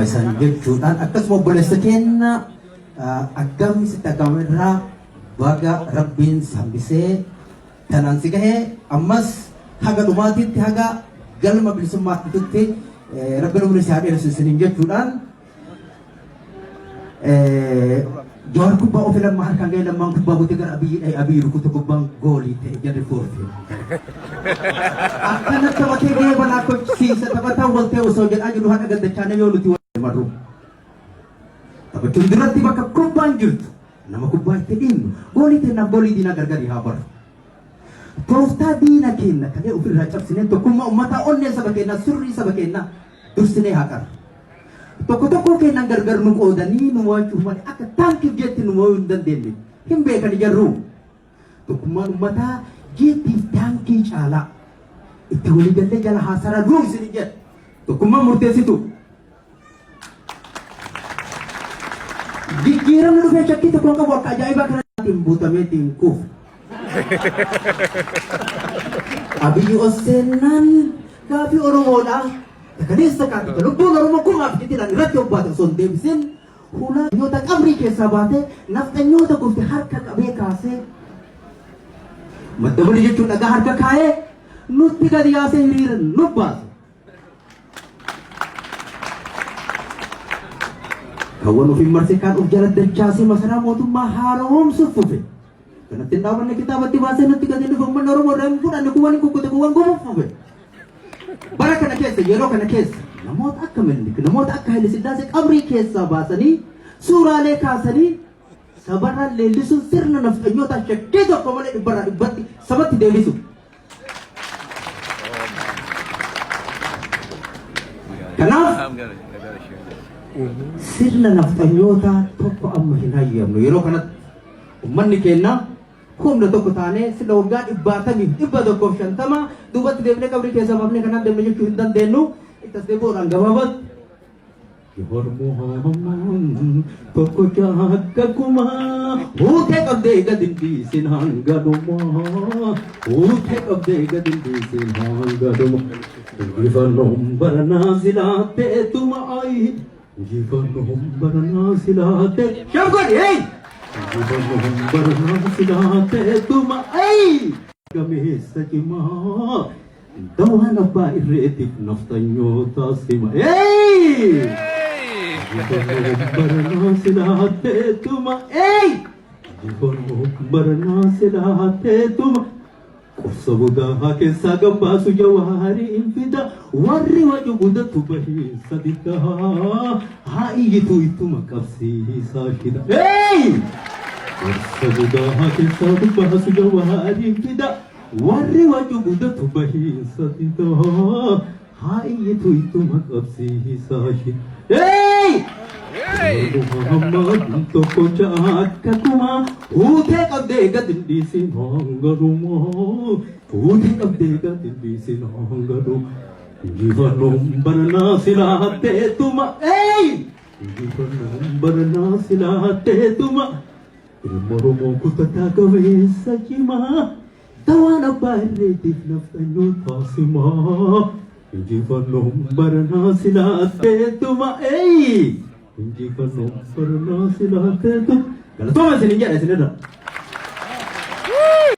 isaan jechuudhaan akkasuma obboleessa keenya aggam sitti agamirraa baga rabbiin sambisee tanaan si gahee ammas haga dhumaatiitti haga galma bilisummaatti rabbi nu bilisee haadheessu isiniin jechuudhaan Jawar kubbaa ofii lammaa harkaan gahee lammaan kubbaa guutuu gara abiyyi rukutu kubbaan goolii ta'e jarri foorte. Akkana taphatee gahee balaa kochisiisa taphataa waltee osoo jedhaa jiru haadha gaddachaane yoo nuti wal marru. Taphachuun duratti bakka kubbaan jirtu nama kubbaa itti dhimmu goolii ta'e goolii diinaa gargari haa baru. Tooftaa diina keenya kalee ofirraa cabsineen tokkummaa uummataa onnee saba keenyaa surrii saba keenyaa dursinee haa qabu. Tokko keenan gargar nu qoodanii nu waachuuf malee akka taankiif jetti nu mo'uu hin dandeenye hin beekani jarru. Tokkummaan uummataa jeettiif taankii caalaa itti walii galtee jala haasaraa duu isin jedha. Tokkummaan murteessitu. Jijjiiramni dhufee shakkii tokko qabu akka ajaa'ibaa kanaatiin buutameetiin kuuf. Abiyyi Oseenaan gaafii Oromoodhaa. Kanisa kan lubbuun Oromoo kumaaf jedhan irratti obbaata osoo hin deebisin hulaa qabrii keessaa baatee nafxanyoota gufte harka qabee kaasee madda bulii jechuun dhagaa harka kaayee nutti gadi yaasee hiriira nu baasu. Kawwan ofiin marsee kaan of jala dachaasee masaraa mootummaa haaromsuuf fufe. Kanatti dhaabanne kitaabatti baasee nutti gadi dhufe uummanni Oromoo irraa hin fudhanne kuwwan kukkute kuwwan gumuuf fufe. Bara kana keessa yeroo kana keessa namoota akka Minilik namoota akka Haile Sillaasee qabrii keessaa baasanii suuraalee kaasanii sabarraa leellisuun sirna nafxanyootaa shakkii tokko malee dhibbarraa dhibbatti sabatti deebisu. Kanaaf sirna nafxanyootaa tokko amma hin hayyamnu yeroo kanatti uummanni keenya humna tokko taanee sila waggaa 150 duubatti deemnee qabrii keessaa baafnee kanaan deemnee jechuu hin dandeenyu ittas deebi'uudhaan gabaabatti. Yormuun tokko jaakka kumaa huutee qabdee gadi dhiisin hanga dhumaa huutee qabdee gadi dhiisin hanga dhumaa injifannoon baranaa silaattee tuma ayi injifannoon baranaa silaattee shamgoon hey. Injifannoon baranaa silaattee tuma ayi gameessa cimaa dawaan abbaa irreetiif nafxanyoota sima hey. Barana silahate tuma ey Jifono barana silahate tuma Qosa budaa keessa gambaasu jawaari infida warri waju budatu bahi sadida haa iyyitu ittuma qabsiisaa shida ey Qosa budaa keessa gambaasu jawaari infida warri waju budatu bahi sadida haa iyyitu ittuma qabsiisaa shida hey! Muhammad tokko jaakka kumaa huutee qabdee gad hin dhiisin hangarumaa huutee qabdee gad hin dhiisin hangarumaa injifannoon baranaa silaattee tuma ey injifannoon baranaa silaattee tuma ilma Oromoo kutataa qabeessa cimaa dawaan abbaa irreetiif nafxanyoo simaa injifannoon baranaa silaattee tuma ey injifannoon baranaa silaattee tuma galatooma isin jedha isinirra